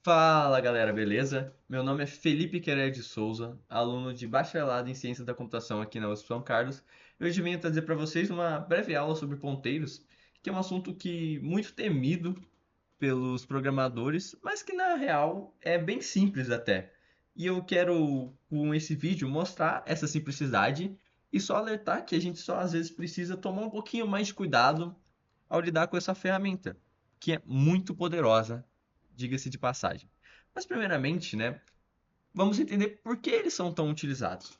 Fala galera, beleza? Meu nome é Felipe Querer de Souza, aluno de bacharelado em Ciência da Computação aqui na USP São Carlos. E hoje venho trazer para vocês uma breve aula sobre ponteiros, que é um assunto que muito temido pelos programadores, mas que na real é bem simples até. E eu quero com esse vídeo mostrar essa simplicidade e só alertar que a gente só às vezes precisa tomar um pouquinho mais de cuidado ao lidar com essa ferramenta, que é muito poderosa, diga-se de passagem. Mas primeiramente, né, vamos entender por que eles são tão utilizados.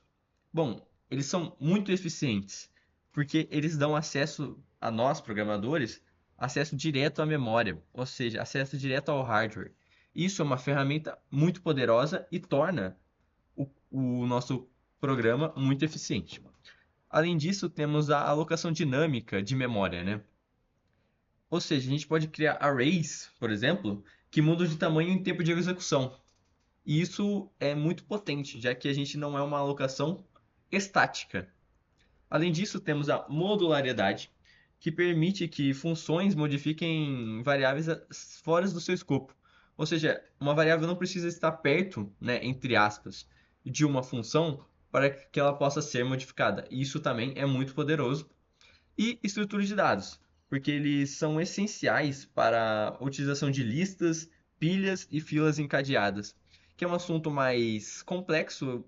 Bom, eles são muito eficientes, porque eles dão acesso a nós, programadores, acesso direto à memória, ou seja, acesso direto ao hardware. Isso é uma ferramenta muito poderosa e torna o nosso programa muito eficiente. Além disso, temos a alocação dinâmica de memória, né? Ou seja, a gente pode criar arrays, por exemplo, que mudam de tamanho em tempo de execução. E isso é muito potente, já que a gente não é uma alocação estática. Além disso, temos a modulariedade, que permite que funções modifiquem variáveis fora do seu escopo. Ou seja, uma variável não precisa estar perto, né, entre aspas, de uma função para que ela possa ser modificada. Isso também é muito poderoso. E estrutura de dados, porque eles são essenciais para a utilização de listas, pilhas e filas encadeadas, que é um assunto mais complexo,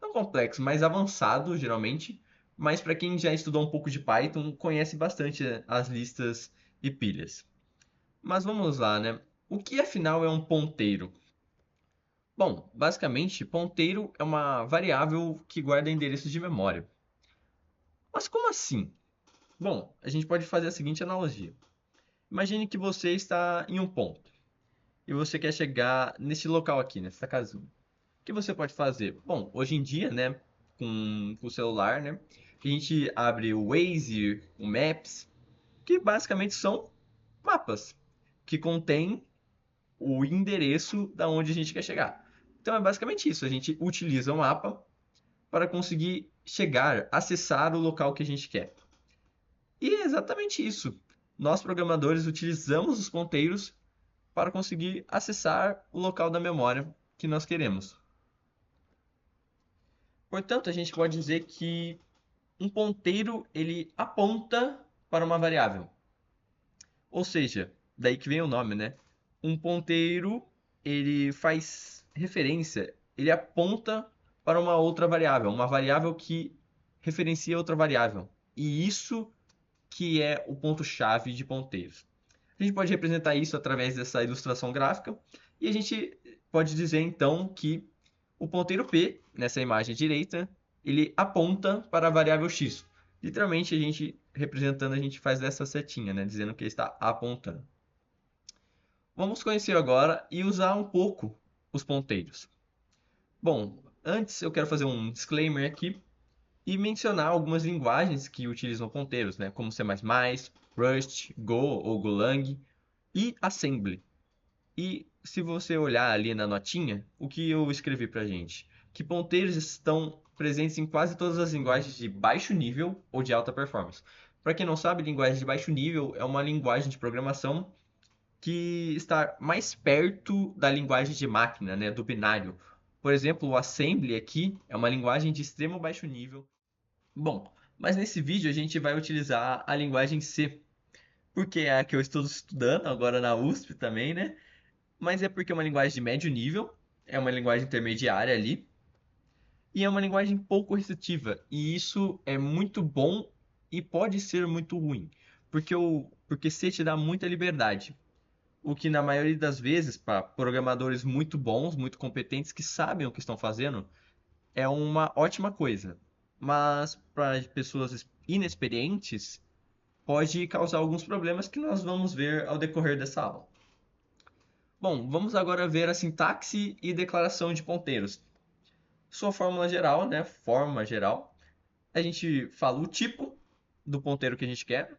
não complexo, mais avançado, geralmente, mas para quem já estudou um pouco de Python, conhece bastante as listas e pilhas. Mas vamos lá, né? O que afinal é um ponteiro? Bom, basicamente, ponteiro é uma variável que guarda endereços de memória. Mas como assim? Bom, a gente pode fazer a seguinte analogia. Imagine que você está em um ponto e você quer chegar nesse local aqui, nessa casinha. O que você pode fazer? Bom, hoje em dia, né, com o celular, né, a gente abre o Waze, o Maps, que basicamente são mapas que contêm o endereço da onde a gente quer chegar. Então é basicamente isso, a gente utiliza o mapa para conseguir chegar, acessar o local que a gente quer. E é exatamente isso. Nós programadores utilizamos os ponteiros para conseguir acessar o local da memória que nós queremos. Portanto, a gente pode dizer que um ponteiro ele aponta para uma variável. Ou seja, daí que vem o nome, né? Um ponteiro ele faz referência, ele aponta para uma outra variável, uma variável que referencia outra variável. E isso que é o ponto-chave de ponteiros. A gente pode representar isso através dessa ilustração gráfica e a gente pode dizer então que o ponteiro P, nessa imagem direita, ele aponta para a variável x. Literalmente, a gente representando, a gente faz dessa setinha, né, dizendo que ele está apontando. Vamos conhecer agora e usar um pouco os ponteiros. Bom, antes eu quero fazer um disclaimer aqui e mencionar algumas linguagens que utilizam ponteiros, né, como C++, Rust, Go ou Golang e Assembly. E se você olhar ali na notinha, o que eu escrevi para gente? Que ponteiros estão presentes em quase todas as linguagens de baixo nível ou de alta performance. Para quem não sabe, linguagem de baixo nível é uma linguagem de programação que está mais perto da linguagem de máquina, né, do binário. Por exemplo, o Assembly aqui é uma linguagem de extremo baixo nível. Bom, mas nesse vídeo a gente vai utilizar a linguagem C, porque é a que eu estou estudando agora na USP também, né? Mas é porque é uma linguagem de médio nível, é uma linguagem intermediária ali, e é uma linguagem pouco restritiva. E isso é muito bom e pode ser muito ruim, porque C te dá muita liberdade. O que na maioria das vezes, para programadores muito bons, muito competentes, que sabem o que estão fazendo, é uma ótima coisa. Mas para pessoas inexperientes, pode causar alguns problemas que nós vamos ver ao decorrer dessa aula. Bom, vamos agora ver a sintaxe e declaração de ponteiros. Sua fórmula geral, né? Forma geral. A gente fala o tipo do ponteiro que a gente quer.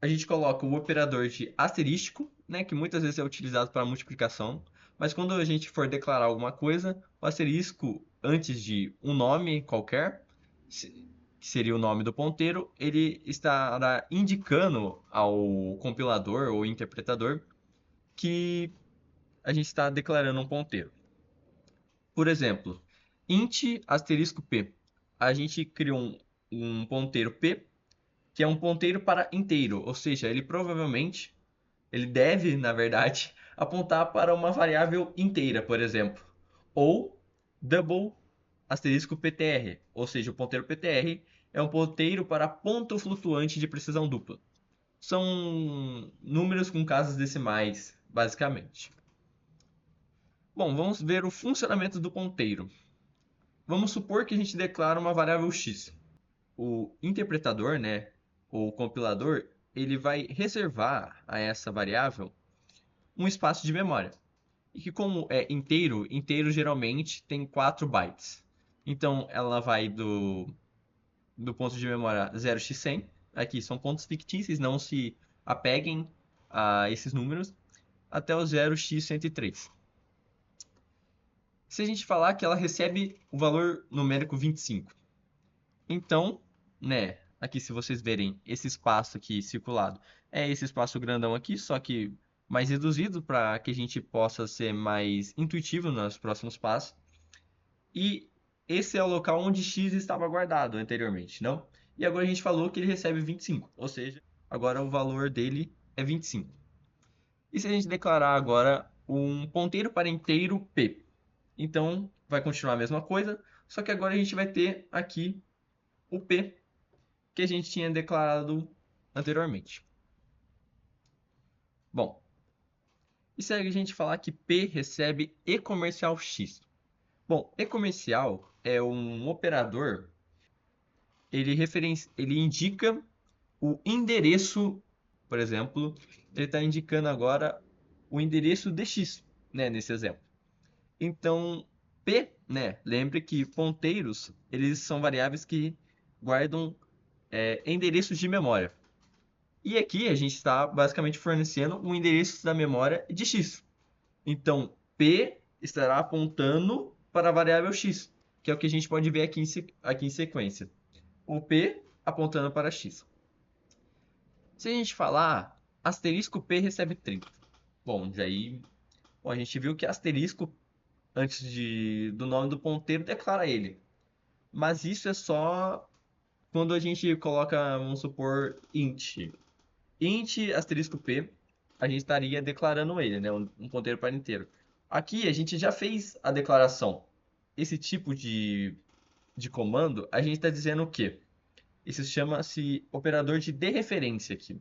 A gente coloca o operador de asterístico, né? Que muitas vezes é utilizado para multiplicação. Mas quando a gente for declarar alguma coisa, o asterisco antes de um nome qualquer, que seria o nome do ponteiro, ele estará indicando ao compilador ou interpretador que a gente está declarando um ponteiro. Por exemplo, int asterisco p. A gente criou um ponteiro p, que é um ponteiro para inteiro, ou seja, ele deve, na verdade, apontar para uma variável inteira, por exemplo. Ou double asterisco PTR, ou seja, o ponteiro PTR é um ponteiro para ponto flutuante de precisão dupla. São números com casas decimais, basicamente. Bom, vamos ver o funcionamento do ponteiro. Vamos supor que a gente declara uma variável x. O interpretador, né, ou compilador, ele vai reservar a essa variável um espaço de memória. E que como é inteiro, inteiro geralmente tem 4 bytes. Então ela vai do ponto de memória 0x100, aqui são pontos fictícios, não se apeguem a esses números, até o 0x103. Se a gente falar que ela recebe o valor numérico 25, então, né, aqui se vocês verem esse espaço aqui circulado, é esse espaço grandão aqui, só que mais reduzido para que a gente possa ser mais intuitivo nos próximos passos. E esse é o local onde x estava guardado anteriormente, não? E agora a gente falou que ele recebe 25, ou seja, agora o valor dele é 25. E se a gente declarar agora um ponteiro para inteiro p? Então vai continuar a mesma coisa, só que agora a gente vai ter aqui o p que a gente tinha declarado anteriormente. Bom, e se a gente falar que p recebe e comercial x? Bom, e comercial é um operador, ele indica o endereço, por exemplo, ele está indicando agora o endereço de x, né, nesse exemplo. Então, p, né, lembre que ponteiros, eles são variáveis que guardam endereços de memória. E aqui a gente está basicamente fornecendo o endereço da memória de x. Então, p estará apontando para a variável x, que é o que a gente pode ver aqui em sequência. O p apontando para x. Se a gente falar asterisco p recebe 30. Bom, a gente viu que asterisco, antes do nome do ponteiro, declara ele. Mas isso é só quando a gente coloca, vamos supor, int. Int asterisco p, a gente estaria declarando ele, né? Um ponteiro para inteiro. Aqui a gente já fez a declaração. Esse tipo de comando, a gente está dizendo o quê? Isso chama-se operador de dereferência aqui.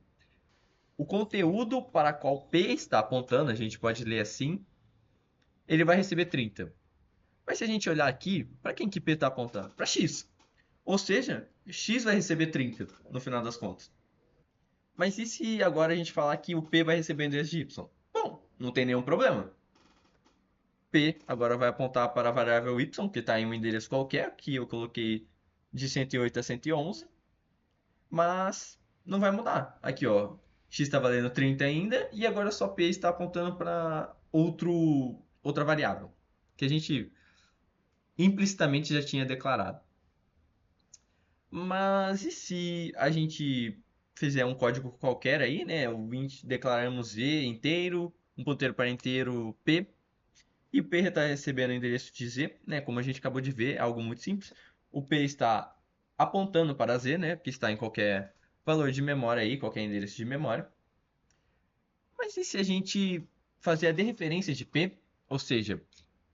O conteúdo para qual P está apontando, a gente pode ler assim, ele vai receber 30. Mas se a gente olhar aqui, para quem que P está apontando? Para X. Ou seja, X vai receber 30 no final das contas. Mas e se agora a gente falar que o P vai receber o endereço de Y? Bom, não tem nenhum problema. P agora vai apontar para a variável Y, que está em um endereço qualquer, que eu coloquei de 108 a 111, mas não vai mudar. Aqui, ó, x está valendo 30 ainda, e agora só p está apontando para outra variável, que a gente implicitamente já tinha declarado. Mas e se a gente fizer um código qualquer aí, né? O int declaramos z inteiro, um ponteiro para inteiro p, e o p está recebendo o endereço de z, né? Como a gente acabou de ver, é algo muito simples. O p está apontando para z, né? Que está em qualquer valor de memória aí, qualquer endereço de memória. Mas e se a gente fazer a dereferência de p, ou seja,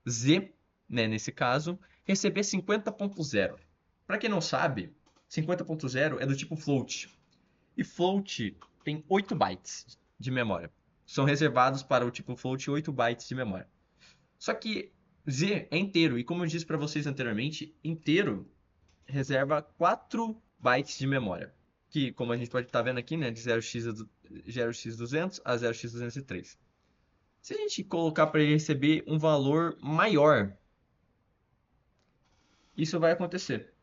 z, né, nesse caso, receber 50.0? Para quem não sabe, 50.0 é do tipo float. E float tem 8 bytes de memória. São reservados para o tipo float 8 bytes de memória. Só que Z é inteiro, e como eu disse para vocês anteriormente, inteiro reserva 4 bytes de memória. Que, como a gente pode estar vendo aqui, né, de 0x200 a 0x203. Se a gente colocar para ele receber um valor maior, isso vai acontecer.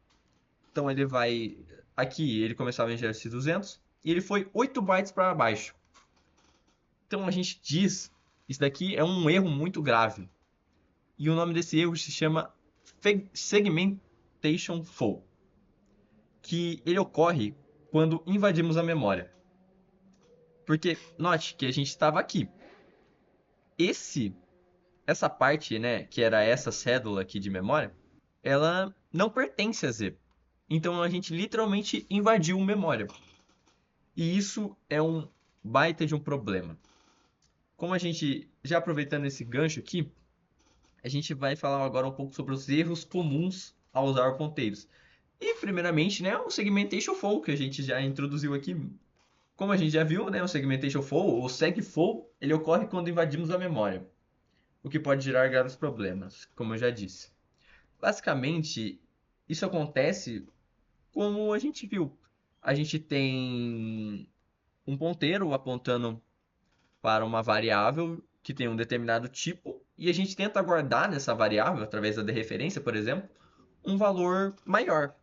Então ele vai... Aqui ele começava em 0x200 e ele foi 8 bytes para baixo. Então a gente diz, isso daqui é um erro muito grave. E o nome desse erro se chama Segmentation Fault, que ele ocorre quando invadimos a memória. Porque note que a gente estava aqui. Esse essa parte, né, que era essa cédula aqui de memória, ela não pertence a Z. Então a gente literalmente invadiu memória. E isso é um baita de um problema. Como a gente, já aproveitando esse gancho aqui, a gente vai falar agora um pouco sobre os erros comuns ao usar ponteiros. E, primeiramente, né, o segmentation flow, que a gente já introduziu aqui. Como a gente já viu, né, o segmentation flow, o segflow, ele ocorre quando invadimos a memória, o que pode gerar graves problemas, como eu já disse. Basicamente, isso acontece como a gente viu. A gente tem um ponteiro apontando para uma variável que tem um determinado tipo e a gente tenta guardar nessa variável, através da dereferência, por exemplo, um valor maior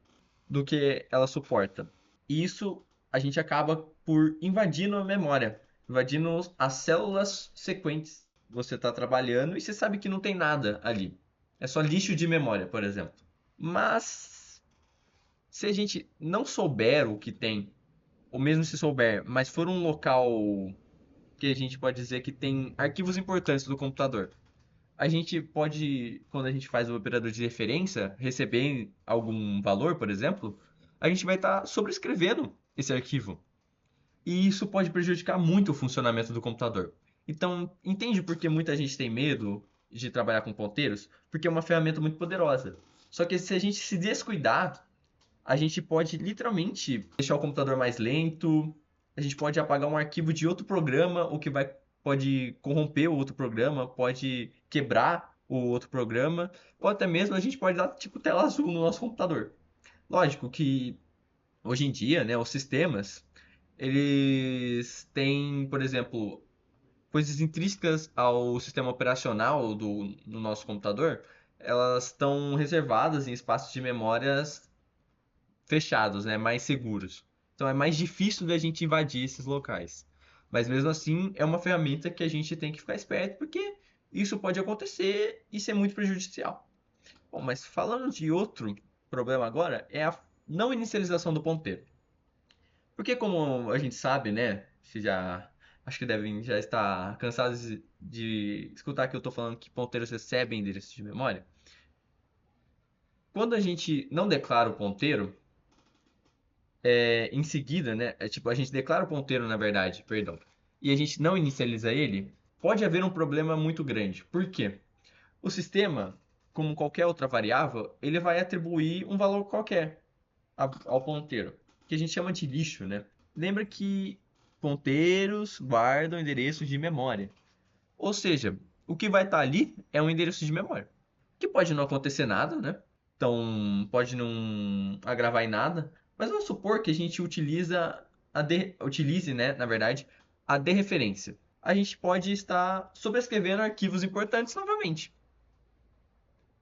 do que ela suporta. E isso a gente acaba por invadindo a memória, invadindo as células sequentes que você está trabalhando e você sabe que não tem nada ali. É só lixo de memória, por exemplo. Mas se a gente não souber o que tem, ou mesmo se souber, mas for um local que a gente pode dizer que tem arquivos importantes do computador, a gente pode, quando a gente faz o operador de referência, receber algum valor, por exemplo, a gente vai estar sobrescrevendo esse arquivo. E isso pode prejudicar muito o funcionamento do computador. Então, entende por que muita gente tem medo de trabalhar com ponteiros? Porque é uma ferramenta muito poderosa. Só que se a gente se descuidar, a gente pode literalmente deixar o computador mais lento, a gente pode apagar um arquivo de outro programa, o que pode corromper o outro programa, pode quebrar o outro programa, ou até mesmo a gente pode dar tipo tela azul no nosso computador. Lógico que hoje em dia, né, os sistemas, eles têm, por exemplo, coisas intrínsecas ao sistema operacional do nosso computador, elas estão reservadas em espaços de memórias fechados, né, mais seguros. Então é mais difícil da gente invadir esses locais. Mas mesmo assim, é uma ferramenta que a gente tem que ficar esperto, porque isso pode acontecer e ser muito prejudicial. Bom, mas falando de outro problema agora, é a não inicialização do ponteiro. Porque como a gente sabe, né, se já acho que devem já estar cansados de escutar que eu estou falando que ponteiros recebem endereço de memória. Quando a gente não declara o ponteiro, em seguida, né? Tipo, a gente declara o ponteiro, na verdade, perdão, e a gente não inicializa ele, pode haver um problema muito grande. Por quê? O sistema, como qualquer outra variável, ele vai atribuir um valor qualquer ao ponteiro, que a gente chama de lixo, né? Lembra que ponteiros guardam endereços de memória. Ou seja, o que vai estar ali é um endereço de memória. Que pode não acontecer nada, né? Então, pode não agravar em nada. Mas vamos supor que a gente utilize, né, na verdade, a dereferência. A gente pode estar sobrescrevendo arquivos importantes novamente.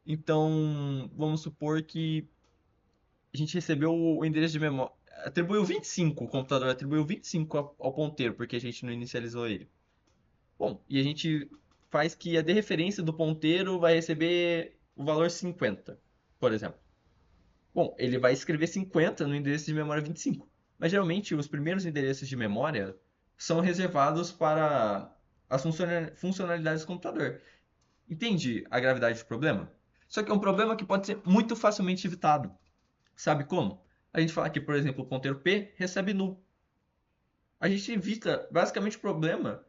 Então, vamos supor que a gente recebeu o endereço de memória. Atribuiu 25, o computador atribuiu 25 ao ponteiro, porque a gente não inicializou ele. Bom, e a gente faz que a dereferência do ponteiro vai receber o valor 50, por exemplo. Bom, ele vai escrever 50 no endereço de memória 25. Mas geralmente os primeiros endereços de memória são reservados para as funcionalidades do computador. Entende a gravidade do problema? Só que é um problema que pode ser muito facilmente evitado. Sabe como? A gente fala que, por exemplo, o ponteiro P recebe null. A gente evita basicamente o problema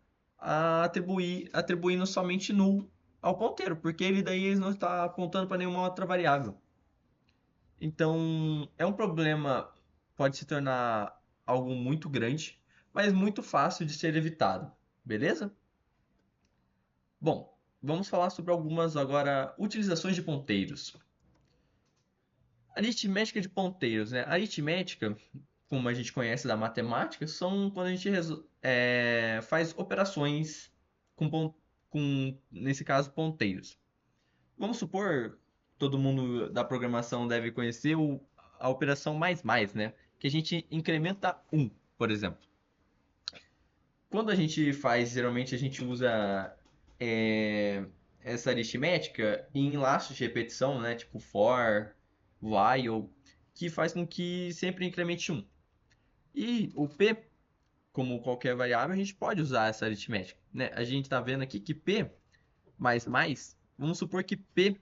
atribuindo somente null ao ponteiro, porque ele daí ele não está apontando para nenhuma outra variável. Então, é um problema, pode se tornar algo muito grande, mas muito fácil de ser evitado, beleza? Bom, vamos falar sobre algumas agora utilizações de ponteiros. Aritmética de ponteiros, né? Aritmética, como a gente conhece da matemática, são quando a gente faz operações nesse caso, ponteiros. Vamos supor, todo mundo da programação deve conhecer a operação mais mais, né? Que a gente incrementa um, por exemplo. Quando a gente faz, geralmente a gente usa é, essa aritmética em laços de repetição, né? Tipo for, while, que faz com que sempre incremente um. E o p, como qualquer variável, a gente pode usar essa aritmética, né? A gente está vendo aqui que p vamos supor que P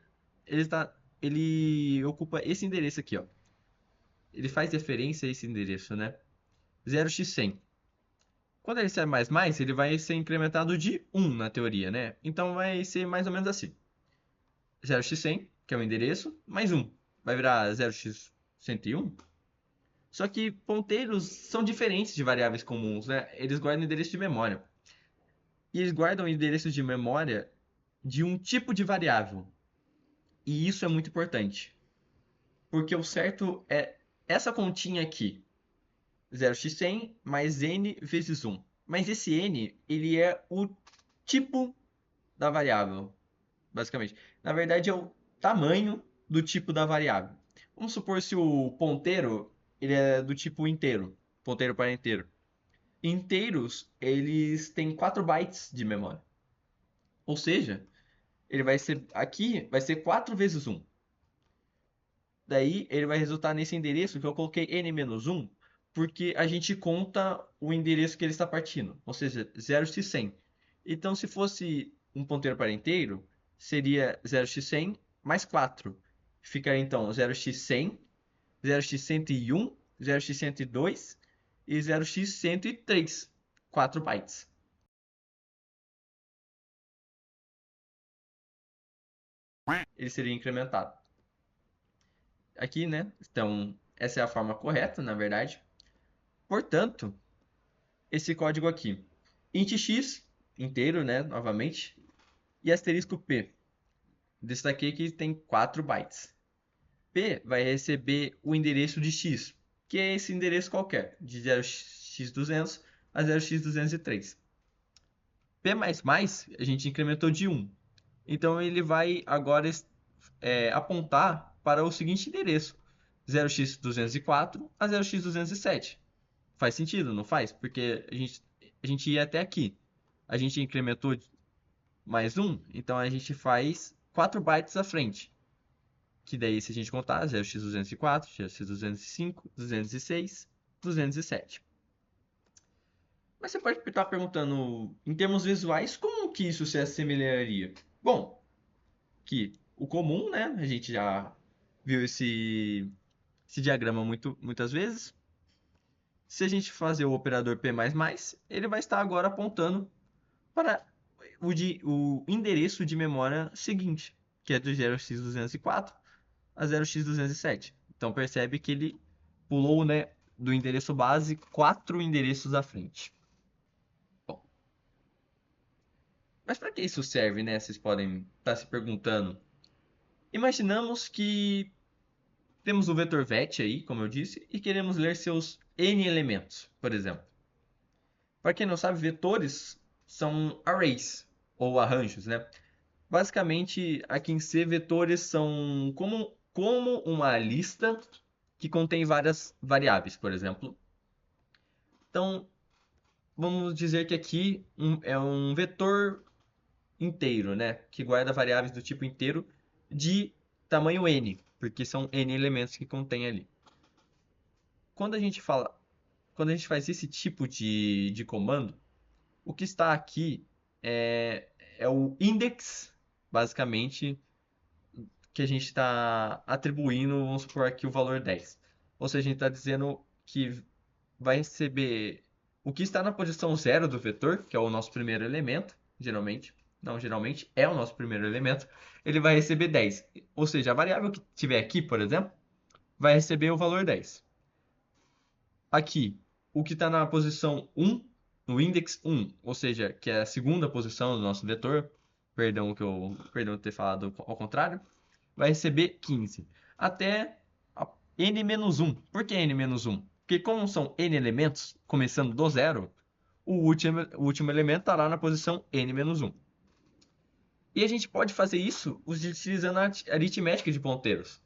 ele ocupa esse endereço aqui, ó. Ele faz referência a esse endereço, né? 0x100. Quando ele ser mais, ele vai ser incrementado de 1 na teoria, né? Então vai ser mais ou menos assim. 0x100, que é o endereço, mais 1. Vai virar 0x101. Só que ponteiros são diferentes de variáveis comuns, né? Eles guardam endereço de memória. E eles guardam endereços de memória de um tipo de variável. E isso é muito importante. Porque o certo é essa continha aqui. 0x100 mais n vezes 1. Mas esse n, ele é o tipo da variável, basicamente. Na verdade, é o tamanho do tipo da variável. Vamos supor se o ponteiro ele é do tipo inteiro, ponteiro para inteiro. Inteiros, eles têm 4 bytes de memória. Ou seja, ele vai ser aqui vai ser 4 vezes 1. Daí ele vai resultar nesse endereço que eu coloquei n-1, porque a gente conta o endereço que ele está partindo, ou seja, 0x100. Então, se fosse um ponteiro para inteiro, seria 0x100 mais 4. Ficaria então 0x100, 0x101, 0x102 e 0x103. 4 bytes. Ele seria incrementado. Aqui, né? Então, essa é a forma correta, na verdade. Portanto, esse código aqui. Int x, inteiro, né? Novamente. E asterisco p. Destaquei que tem 4 bytes. P vai receber o endereço de x, que é esse endereço qualquer, de 0x200 a 0x203. P++, a gente incrementou de 1. Então ele vai agora apontar para o seguinte endereço, 0x204 a 0x207. Faz sentido, não faz? Porque a gente ia até aqui. A gente incrementou mais um, então a gente faz 4 bytes à frente. Que daí, se a gente contar, 0x204, 0x205, 206, 207. Mas você pode estar perguntando, em termos visuais, como que isso se assemelharia? Bom, que o comum, né? A gente já viu esse diagrama muitas vezes. Se a gente fazer o operador P++, ele vai estar agora apontando para o endereço de memória seguinte, que é do 0x204 a 0x207. Então percebe que ele pulou, né, do endereço base 4 endereços à frente. Bom, mas para que isso serve, né? Vocês podem estar se perguntando. Imaginamos que temos o vetor vet aí, como eu disse, e queremos ler seus n elementos, por exemplo. Para quem não sabe, vetores são arrays, ou arranjos, né? Basicamente, aqui em C, vetores são como uma lista que contém várias variáveis, por exemplo. Então, vamos dizer que aqui é um vetor inteiro, né? Que guarda variáveis do tipo inteiro de tamanho n, porque são n elementos que contém ali. Quando a gente faz esse tipo de comando, o que está aqui é o index, basicamente, que a gente está atribuindo, vamos supor aqui o valor 10. Ou seja, a gente está dizendo que vai receber o que está na posição 0 do vetor, que é o nosso primeiro elemento, geralmente. Não, geralmente é o nosso primeiro elemento. Ele vai receber 10. Ou seja, a variável que tiver aqui, por exemplo, vai receber o valor 10. Aqui, o que está na posição 1, no index 1, ou seja, que é a segunda posição do nosso vetor, perdão ter falado ao contrário, vai receber 15. Até n-1. Por que n-1? Porque como são n elementos, começando do zero, o último elemento está lá na posição n-1. E a gente pode fazer isso utilizando a aritmética de ponteiros.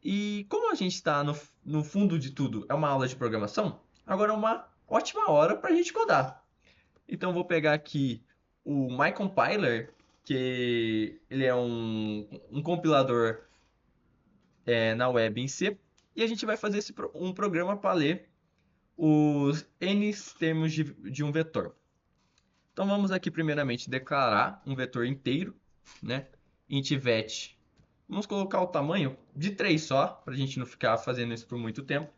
E como a gente está no fundo de tudo, é uma aula de programação, agora é uma ótima hora para a gente codar. Então vou pegar aqui o MyCompiler, que ele é um compilador na web em C, e a gente vai fazer um programa para ler os n termos de um vetor. Então vamos aqui primeiramente declarar um vetor inteiro, né? Int vet. Vamos colocar o tamanho de 3 só, para a gente não ficar fazendo isso por muito tempo.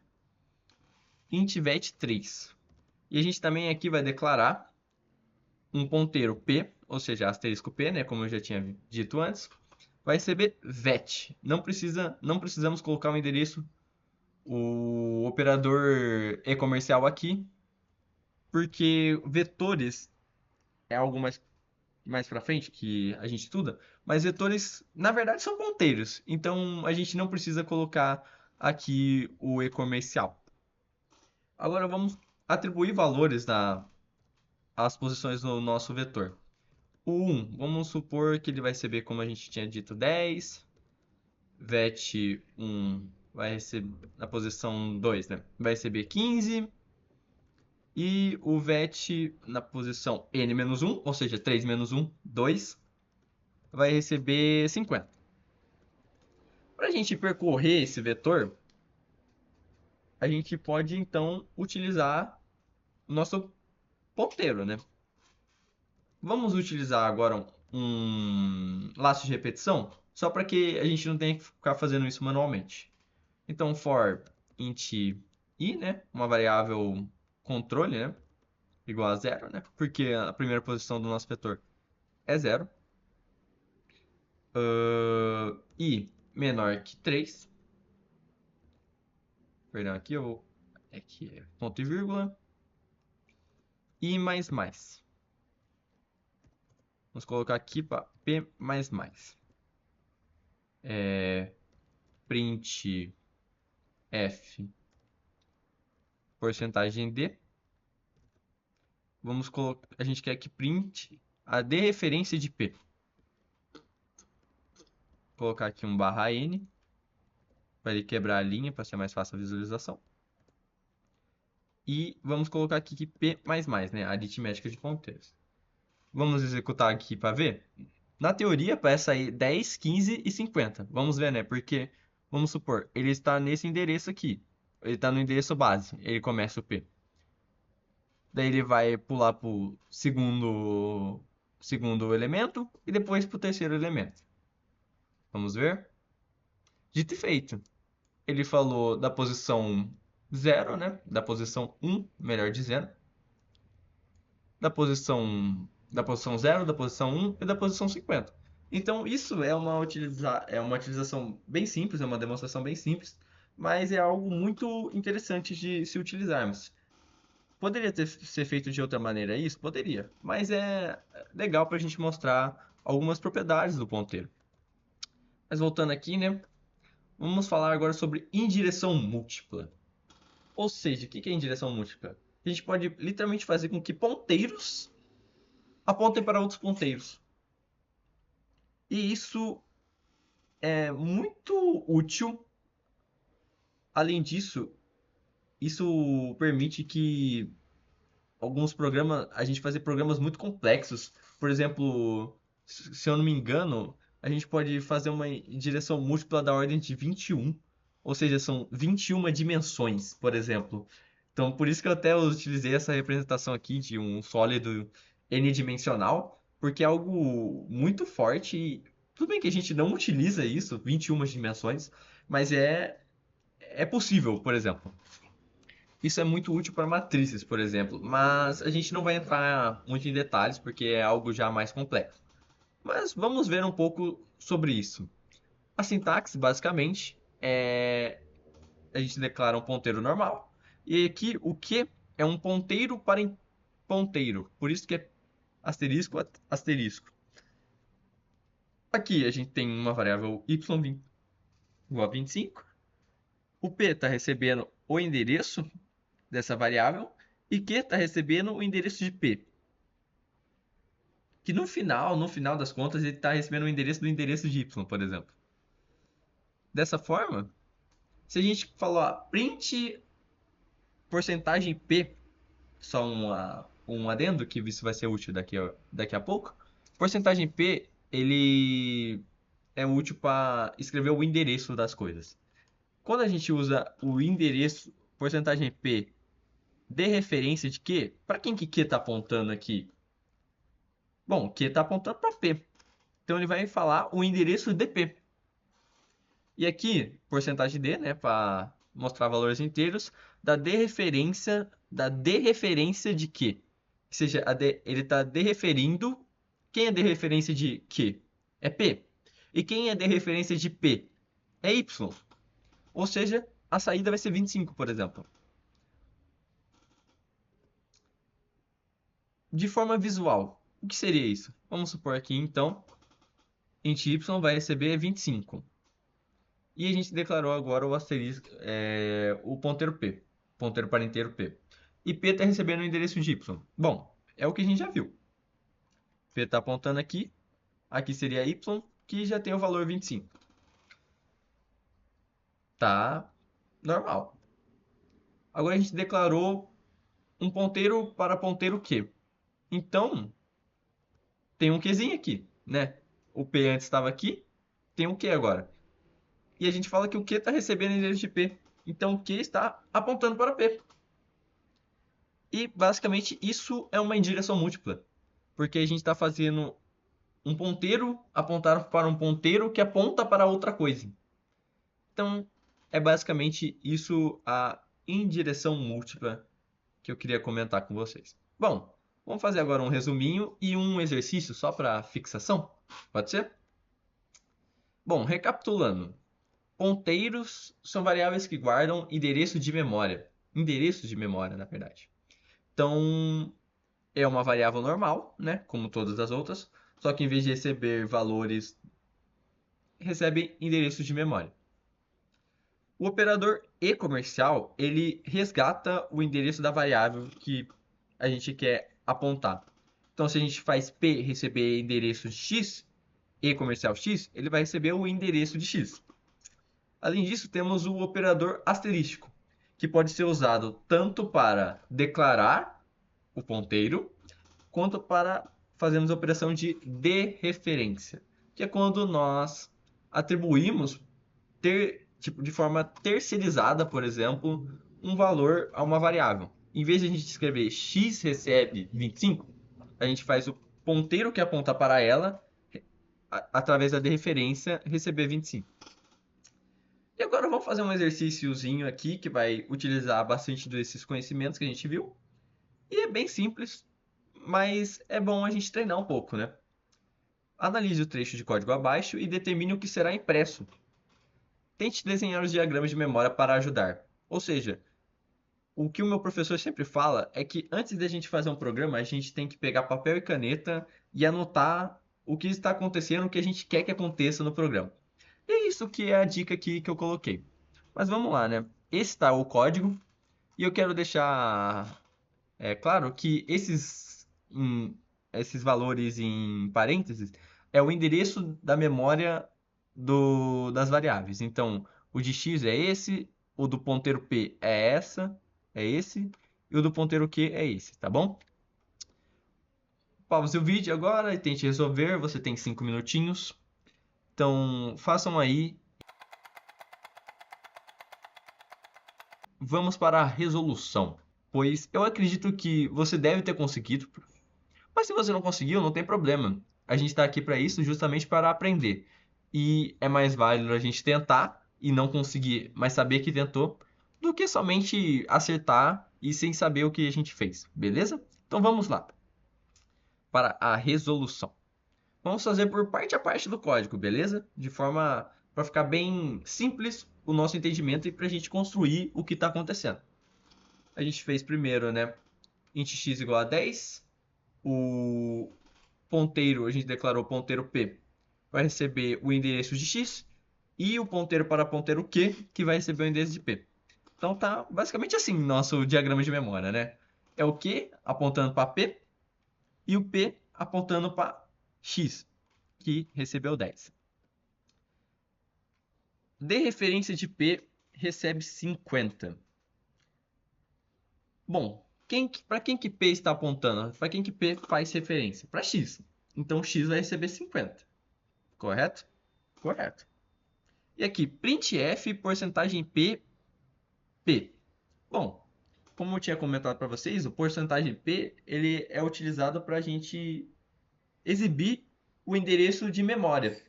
Int vet 3. E a gente também aqui vai declarar um ponteiro p, ou seja, asterisco p, né? Como eu já tinha dito antes. Vai receber vet. Não precisamos colocar o endereço, o operador e-comercial aqui, porque vetores é algo mais para frente que a gente estuda, mas vetores na verdade são ponteiros, então a gente não precisa colocar aqui o e-comercial. Agora vamos atribuir valores às posições no nosso vetor. O 1, vamos supor que ele vai receber, como a gente tinha dito, 10. Vet 1 vai receber, na posição 2, né? Vai receber 15. E o vet na posição n-1, ou seja, 3 menos 1, 2, vai receber 50. Para a gente percorrer esse vetor, a gente pode então utilizar o nosso ponteiro, né? Vamos utilizar agora um laço de repetição, só para que a gente não tenha que ficar fazendo isso manualmente. Então, for int i, né? Uma variável controle, né? Igual a zero, né? Porque a primeira posição do nosso vetor é zero. I menor que 3. Perdão, aqui eu vou. Aqui é ponto e vírgula. I mais mais. Vamos colocar aqui para P mais mais. Print F porcentagem D. Vamos colocar. A gente quer que print a D referência de P. Vou colocar aqui um barra N para ele quebrar a linha para ser mais fácil a visualização. E vamos colocar aqui que P mais mais, né? Aritmética de ponteiros. Vamos executar aqui para ver. Na teoria, parece sair 10, 15 e 50. Vamos ver, né? Porque, vamos supor, ele está nesse endereço aqui. Ele está no endereço base. Ele começa o P. Daí ele vai pular para o segundo elemento e depois para o terceiro elemento. Vamos ver? Dito e feito. Ele falou da posição 0, né? Da posição 1, melhor dizendo. Da posição 0, da posição 1 e da posição 50. Então, isso é uma utilização bem simples, é uma demonstração bem simples, mas é algo muito interessante de se utilizarmos. Poderia ser feito de outra maneira isso? Poderia, mas é legal para a gente mostrar algumas propriedades do ponteiro. Mas voltando aqui, né? Vamos falar agora sobre indireção múltipla. Ou seja, o que é indireção múltipla? A gente pode literalmente fazer com que ponteiros apontem para outros ponteiros. E isso é muito útil. Além disso, isso permite que alguns programas, a gente fazer programas muito complexos. Por exemplo, se eu não me engano, a gente pode fazer uma direção múltipla da ordem de 21. Ou seja, são 21 dimensões, por exemplo. Então, por isso que eu até utilizei essa representação aqui de um sólido n-dimensional, porque é algo muito forte. E tudo bem que a gente não utiliza isso, 21 dimensões, mas é possível, por exemplo. Isso é muito útil para matrizes, por exemplo, mas a gente não vai entrar muito em detalhes porque é algo já mais complexo. Mas vamos ver um pouco sobre isso. A sintaxe, basicamente, é a gente declara um ponteiro normal e aqui o que é um ponteiro para ponteiro, por isso que é asterisco asterisco. Aqui a gente tem uma variável y igual a 25. O p está recebendo o endereço dessa variável e Q está recebendo o endereço de P. Que no final das contas, ele está recebendo o endereço do endereço de Y, por exemplo. Dessa forma, se a gente falar print porcentagem P, só um adendo, que isso vai ser útil daqui a pouco, porcentagem P, ele é útil para escrever o endereço das coisas. Quando a gente usa o endereço, porcentagem P, de referência de Q, para quem que Q está apontando aqui? Bom, Q está apontando para P. Então ele vai falar o endereço de P. E aqui, porcentagem D, né, para mostrar valores inteiros, da derreferência de Q. Ou seja, ele está derreferindo. Quem é derreferência de Q? É P. E quem é derreferência de P? É Y. Ou seja, a saída vai ser 25, por exemplo. De forma visual, o que seria isso? Vamos supor aqui, então, int y vai receber 25. E a gente declarou agora o asterisco, o ponteiro P, ponteiro para inteiro P. E P está recebendo o endereço de Y. Bom, é o que a gente já viu. P está apontando aqui seria Y, que já tem o valor 25. Tá normal. Agora a gente declarou um ponteiro para ponteiro Q. Então, tem um Qzinho aqui, né? O P antes estava aqui, tem um Q agora. E a gente fala que o Q está recebendo endereço de P. Então o Q está apontando para P. E basicamente isso é uma indireção múltipla. Porque a gente está fazendo um ponteiro apontar para um ponteiro que aponta para outra coisa. Então é basicamente isso a indireção múltipla que eu queria comentar com vocês. Bom, vamos fazer agora um resuminho e um exercício só para fixação. Pode ser? Bom, recapitulando. Ponteiros são variáveis que guardam endereço de memória. Endereços de memória, na verdade. Então, é uma variável normal, né? Como todas as outras. Só que em vez de receber valores, recebe endereços de memória. O operador e-comercial, ele resgata o endereço da variável que a gente quer apontar. Então, se a gente faz P receber endereço de X, e-comercial X, ele vai receber o endereço de X. Além disso, temos o operador asterístico, que pode ser usado tanto para declarar o ponteiro, quanto para fazermos a operação de dereferência, que é quando nós atribuímos de forma terceirizada, por exemplo, um valor a uma variável. Em vez de a gente escrever x recebe 25, a gente faz o ponteiro que aponta para ela, através da dereferência, receber 25. E agora vamos fazer um exercíciozinho aqui que vai utilizar bastante desses conhecimentos que a gente viu. E é bem simples, mas é bom a gente treinar um pouco, né? Analise o trecho de código abaixo e determine o que será impresso. Tente desenhar os diagramas de memória para ajudar. Ou seja, o que o meu professor sempre fala é que antes da gente fazer um programa, a gente tem que pegar papel e caneta e anotar o que está acontecendo, o que a gente quer que aconteça no programa. E é isso que é a dica aqui que eu coloquei. Mas vamos lá, né? Esse está o código e eu quero deixar claro que esses valores em parênteses é o endereço da memória das variáveis. Então, o de x é esse, o do ponteiro p é esse, e o do ponteiro q é esse, tá bom? Pause o vídeo agora e tente resolver. Você tem 5 minutinhos. Então, façam aí. Vamos para a resolução, pois eu acredito que você deve ter conseguido. Mas se você não conseguiu, não tem problema. A gente está aqui para isso, justamente para aprender. E é mais válido a gente tentar e não conseguir, mas saber que tentou, do que somente acertar e sem saber o que a gente fez, beleza? Então vamos lá para a resolução. Vamos fazer por parte a parte do código, beleza? De forma para ficar bem simples o nosso entendimento e para a gente construir o que está acontecendo. A gente fez primeiro, né? Int x igual a 10. O ponteiro, a gente declarou ponteiro P, vai receber o endereço de X, e o ponteiro para ponteiro Q, que vai receber o endereço de P. Então tá basicamente assim nosso diagrama de memória, né? É o Q apontando para P e o P apontando para X, que recebeu 10. De referência de P recebe 50. Bom, para quem que P está apontando? Para quem que P faz referência? Para X. Então X vai receber 50. Correto? Correto. E aqui, printf porcentagem P, P. Bom, como eu tinha comentado para vocês, o porcentagem P ele é utilizado para a gente exibir o endereço de memória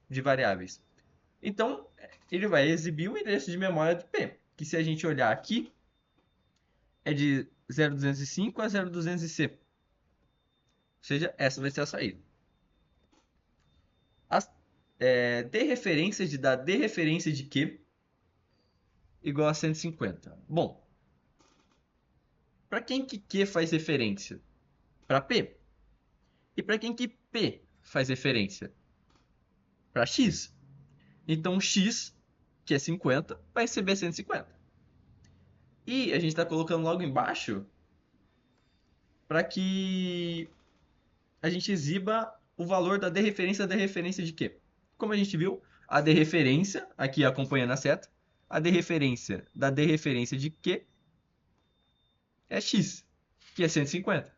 de variáveis. Então, ele vai exibir o endereço de memória do P, que se a gente olhar aqui, é de 0,205 a 0,200C. Ou seja, essa vai ser a saída. As dereferência de dar dereferência de Q igual a 150. Bom, para quem que Q faz referência? Para P. E para quem que P faz referência? Para X. Então X, que é 50, vai receber 150. E a gente está colocando logo embaixo para que a gente exiba o valor da dereferência de quê? Como a gente viu, a dereferência, aqui acompanhando a seta, a dereferência da dereferência de Q é X, que é 150.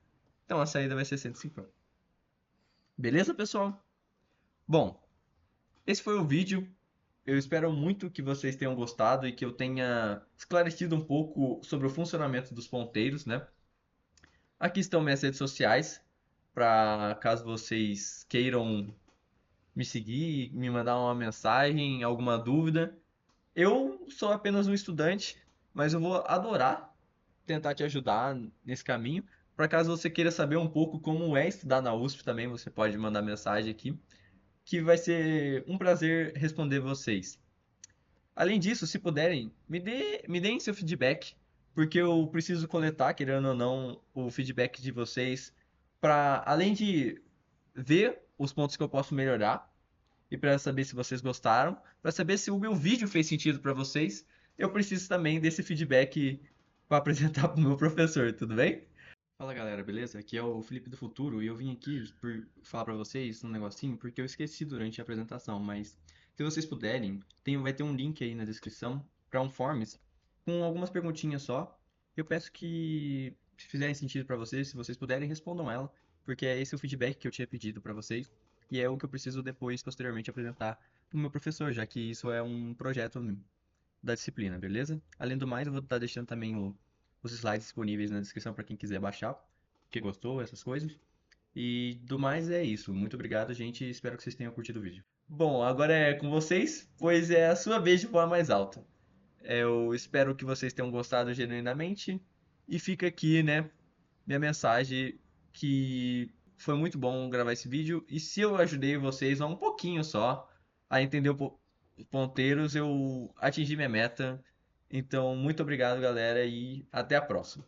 Então a saída vai ser 150. Beleza, pessoal? Bom, esse foi o vídeo. Eu espero muito que vocês tenham gostado e que eu tenha esclarecido um pouco sobre o funcionamento dos ponteiros, né? Aqui estão minhas redes sociais, para caso vocês queiram me seguir, me mandar uma mensagem, alguma dúvida. Eu sou apenas um estudante, mas eu vou adorar tentar te ajudar nesse caminho. Para caso você queira saber um pouco como é estudar na USP também, você pode mandar mensagem aqui, que vai ser um prazer responder vocês. Além disso, se puderem, me deem seu feedback, porque eu preciso coletar, querendo ou não, o feedback de vocês, para além de ver os pontos que eu posso melhorar, e para saber se vocês gostaram, para saber se o meu vídeo fez sentido para vocês, eu preciso também desse feedback para apresentar para o meu professor, tudo bem? Fala galera, beleza? Aqui é o Felipe do Futuro e eu vim aqui falar para vocês um negocinho porque eu esqueci durante a apresentação, mas se vocês puderem, vai ter um link aí na descrição para um Forms com algumas perguntinhas só. Eu peço que, se fizerem sentido para vocês, se vocês puderem, respondam ela, porque é esse o feedback que eu tinha pedido para vocês e é o que eu preciso depois, posteriormente, apresentar para o meu professor, já que isso é um projeto da disciplina, beleza? Além do mais, eu vou estar deixando também os slides disponíveis na descrição para quem quiser baixar, que gostou, essas coisas. E do mais é isso. Muito obrigado, gente. Espero que vocês tenham curtido o vídeo. Bom, agora é com vocês, pois é a sua vez de voar mais alto. Eu espero que vocês tenham gostado genuinamente. E fica aqui, né, minha mensagem que foi muito bom gravar esse vídeo. E se eu ajudei vocês a um pouquinho só a entender ponteiros, eu atingi minha meta. Então, muito obrigado, galera, e até a próxima.